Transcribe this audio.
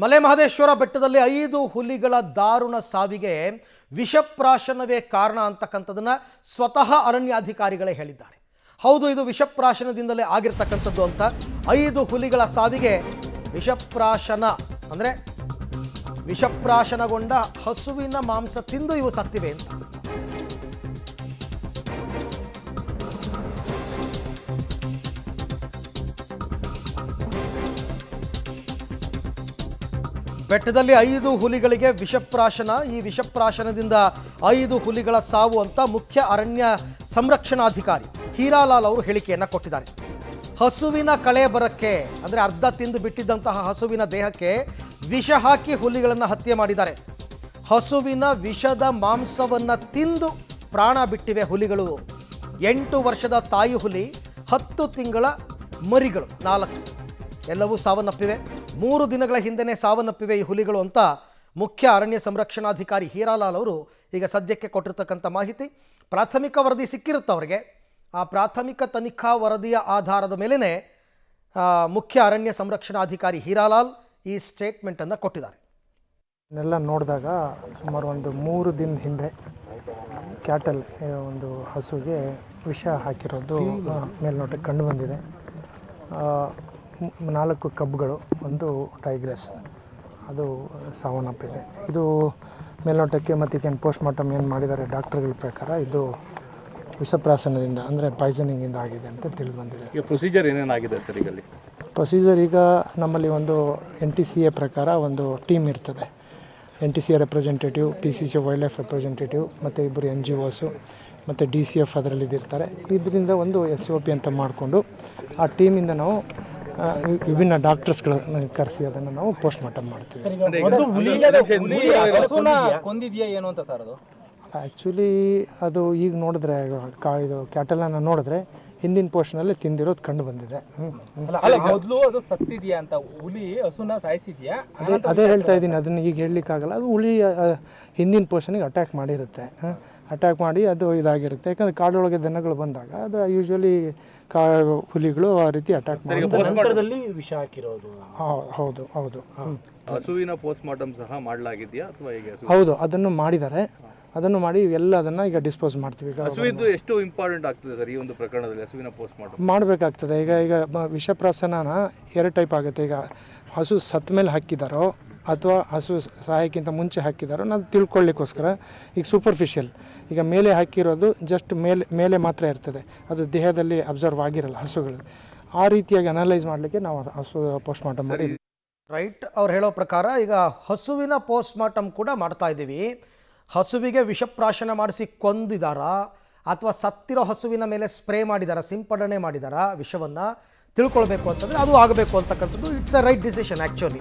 ಮಲೆ ಮಹದೇಶ್ವರ ಬೆಟ್ಟದಲ್ಲಿ 5 ಹುಲಿಗಳ ದಾರುಣ ಸಾವಿಗೆ ವಿಷಪ್ರಾಶನವೇ ಕಾರಣ ಅಂತಕ್ಕಂಥದನ್ನ ಸ್ವತಃ ಅರಣ್ಯಾಧಿಕಾರಿಗಳೇ ಹೇಳಿದ್ದಾರೆ. ಹೌದು, ಇದು ವಿಷಪ್ರಾಶನದಿಂದಲೇ ಆಗಿರತಕ್ಕಂಥದ್ದು ಅಂತ. 5 ಹುಲಿಗಳ ಸಾವಿಗೆ ವಿಷಪ್ರಾಶನ ಅಂದರೆ ವಿಷಪ್ರಾಶನಗೊಂಡ ಹಸುವಿನ ಮಾಂಸ ತಿಂದು ಇವು ಸತ್ತಿವೆ ಅಂತ. ಬೆಟ್ಟದಲ್ಲಿ 5 ಹುಲಿಗಳಿಗೆ ವಿಷಪ್ರಾಶನ. ಈ ವಿಷಪ್ರಾಶನದಿಂದ 5 ಹುಲಿಗಳ ಸಾವು ಅಂತ ಮುಖ್ಯ ಅರಣ್ಯ ಸಂರಕ್ಷಣಾಧಿಕಾರಿ ಹೀರಾಲಾಲ್ ಅವರು ಹೇಳಿಕೆಯನ್ನು ಕೊಟ್ಟಿದ್ದಾರೆ. ಹಸುವಿನ ಕಳೆ ಬರಕ್ಕೆ ಅಂದರೆ ಅರ್ಧ ತಿಂದು ಬಿಟ್ಟಿದ್ದಂತಹ ಹಸುವಿನ ದೇಹಕ್ಕೆ ವಿಷ ಹಾಕಿ ಹುಲಿಗಳನ್ನು ಹತ್ಯೆ ಮಾಡಿದ್ದಾರೆ. ಹಸುವಿನ ವಿಷದ ಮಾಂಸವನ್ನು ತಿಂದು ಪ್ರಾಣ ಬಿಟ್ಟಿವೆ ಹುಲಿಗಳು. 8 ವರ್ಷದ ತಾಯಿ ಹುಲಿ, 10 ತಿಂಗಳ ಮರಿಗಳು 4 ಎಲ್ಲವೂ ಸಾವನ್ನಪ್ಪಿವೆ. 3 ದಿನಗಳ ಹಿಂದೆಯೇ ಸಾವನ್ನಪ್ಪಿವೆ ಈ ಹುಲಿಗಳು ಅಂತ ಮುಖ್ಯ ಅರಣ್ಯ ಸಂರಕ್ಷಣಾಧಿಕಾರಿ ಹೀರಾಲಾಲ್ ಅವರು ಈಗ ಸದ್ಯಕ್ಕೆ ಕೊಟ್ಟಿರ್ತಕ್ಕಂಥ ಮಾಹಿತಿ. ಪ್ರಾಥಮಿಕ ವರದಿ ಸಿಕ್ಕಿರುತ್ತೆ ಅವರಿಗೆ. ಆ ಪ್ರಾಥಮಿಕ ತನಿಖಾ ವರದಿಯ ಆಧಾರದ ಮೇಲೇ ಮುಖ್ಯ ಅರಣ್ಯ ಸಂರಕ್ಷಣಾಧಿಕಾರಿ ಹೀರಾಲಾಲ್ ಈ ಸ್ಟೇಟ್ಮೆಂಟನ್ನು ಕೊಟ್ಟಿದ್ದಾರೆ. ಇದನ್ನೆಲ್ಲ ನೋಡಿದಾಗ ಸುಮಾರು ಒಂದು 3 ದಿನದ ಹಿಂದೆ ಕ್ಯಾಟಲ್ ಒಂದು ಹಸುಗೆ ವಿಷ ಹಾಕಿರೋದು ಮೇಲ್ನೋಟಕ್ಕೆ ಕಂಡು ಬಂದಿದೆ. 4 ಕಬ್ಬುಗಳು, 1 ಟೈಗ್ರೆಸ್ ಅದು ಸಾವನ್ನಪ್ಪಿದೆ. ಇದು ಮೇಲ್ನೋಟಕ್ಕೆ ಮತ್ತು ಪೋಸ್ಟ್ ಮಾರ್ಟಮ್ ಏನು ಮಾಡಿದ್ದಾರೆ ಡಾಕ್ಟರ್ಗಳ ಪ್ರಕಾರ ಇದು ವಿಷಪ್ರಾಶನದಿಂದ ಅಂದರೆ ಪಾಯ್ಸನಿಂಗಿಂದ ಆಗಿದೆ ಅಂತ ತಿಳಿದು ಬಂದಿದೆ. ಈಗ ಪ್ರೊಸೀಜರ್ ಏನೇನಾಗಿದೆ ಸರ್? ಈಗಲ್ಲಿ ಪ್ರೊಸೀಜರ್ ಈಗ ನಮ್ಮಲ್ಲಿ ಒಂದು NTCA ಪ್ರಕಾರ ಒಂದು ಟೀಮ್ ಇರ್ತದೆ. NTCA representative, PCC wild life representative ಮತ್ತು 2 NGOಸು ಮತ್ತು DCF ಅದರಲ್ಲಿ ಇರ್ತಾರೆ. ಇದರಿಂದ ಒಂದು SOP ಅಂತ ಮಾಡಿಕೊಂಡು ಆ ಟೀಮಿಂದ ನಾವು ವಿಭಿನ್ನ ಡಾಕ್ಟರ್ಸ್ಗಳನ್ನ ಕರೆಸಿ ಅದನ್ನು ನಾವು ಪೋಸ್ಟ್ ಮಾರ್ಟಮ್ ಮಾಡ್ತೀವಿ. ಆ್ಯಕ್ಚುಲಿ ಅದು ಈಗ ನೋಡಿದ್ರೆ ಇದು ಕ್ಯಾಟಲನ್ನು ನೋಡಿದ್ರೆ ಹಿಂದಿನ ಪೋರ್ಷನಲ್ಲಿ ತಿಂದಿರೋದು ಕಂಡು ಬಂದಿದೆ. ಅದೇ ಹೇಳ್ತಾ ಇದ್ದೀನಿ, ಅದನ್ನು ಈಗ ಹೇಳಲಿಕ್ಕಾಗಲ್ಲ. ಅದು ಹುಲಿ ಹಿಂದಿನ ಪೋರ್ಷನಿಗೆ ಅಟ್ಯಾಕ್ ಮಾಡಿರುತ್ತೆ. ಅಟ್ಯಾಕ್ ಮಾಡಿ ಅದು ಇದಾಗಿರುತ್ತೆ. ಯಾಕಂದರೆ ಕಾಡೊಳಗೆ ದನಗಳು ಬಂದಾಗ ಅದು ಯೂಶ್ವಲಿ ಹುಲಿಗಳು ಆ ರೀತಿ ಅಟ್ಯಾಕ್ ಮಾಡಿ ವಿಷ ಹಾಕಿರೋದು. ಹೌದು ಹೌದು. ಹಸುವಿನ ಪೋಸ್ಟ್ ಮಾರ್ಟಮ್ ಸಹ ಮಾಡಲಾಗಿದೆಯಾ ಅಥವಾ ಹೇಗೆ? ಹೌದು, ಅದನ್ನು ಮಾಡಿದ್ದಾರೆ. ಅದನ್ನು ಮಾಡಿ ಎಲ್ಲ ಅದನ್ನು ಈಗ ಡಿಸ್ಪೋಸ್ ಮಾಡ್ತೀವಿ. ಹಸುವಿದ್ದು ಎಷ್ಟು ಇಂಪಾರ್ಟೆಂಟ್ ಆಗ್ತದೆ ಸರ್ ಈ ಒಂದು ಪ್ರಕರಣದಲ್ಲಿ ಹಸುವಿನ ಪೋಸ್ಟ್ ಮಾರ್ಟಮ್ ಮಾಡಬೇಕಾಗ್ತದೆ? ಈಗ ವಿಷಪ್ರಾಶನನ 2 ಟೈಪ್ ಆಗುತ್ತೆ. ಈಗ ಹಸು ಸತ್ತ ಮೇಲೆ ಹಾಕಿದಾರೋ ಅಥವಾ ಹಸು ಸಹಾಯಕ್ಕಿಂತ ಮುಂಚೆ ಹಾಕಿದಾರೋ ನಾವು ತಿಳ್ಕೊಳ್ಳಿಕ್ಕೋಸ್ಕರ ಈಗ ಸೂಪರ್ಫಿಷಿಯಲ್, ಈಗ ಮೇಲೆ ಹಾಕಿರೋದು ಜಸ್ಟ್ ಮೇಲೆ ಮಾತ್ರ ಇರ್ತದೆ, ಅದು ದೇಹದಲ್ಲಿ ಅಬ್ಸರ್ವ್ ಆಗಿರಲ್ಲ ಹಸುಗಳು. ಆ ರೀತಿಯಾಗಿ ಅನಲೈಸ್ ಮಾಡಲಿಕ್ಕೆ ನಾವು ಹಸು ಪೋಸ್ಟ್ ಮಾರ್ಟಮ್ ಮಾಡಿ. ರೈಟ್, ಅವ್ರು ಹೇಳೋ ಪ್ರಕಾರ ಈಗ ಹಸುವಿನ ಪೋಸ್ಟ್ ಮಾರ್ಟಮ್ ಕೂಡ ಮಾಡ್ತಾ ಇದ್ದೀವಿ. ಹಸುವಿಗೆ ವಿಷಪ್ರಾಶನ ಮಾಡಿಸಿ ಕೊಂದಿದಾರಾ ಅಥವಾ ಸತ್ತಿರೋ ಹಸುವಿನ ಮೇಲೆ ಸ್ಪ್ರೇ ಮಾಡಿದಾರಾ, ಸಿಂಪಡಣೆ ಮಾಡಿದಾರಾ ವಿಷವನ್ನು ತಿಳ್ಕೊಳ್ಬೇಕು ಅಂತಂದರೆ ಅದು ಆಗಬೇಕು ಅಂತಕ್ಕಂಥದ್ದು. It's A right decision actually.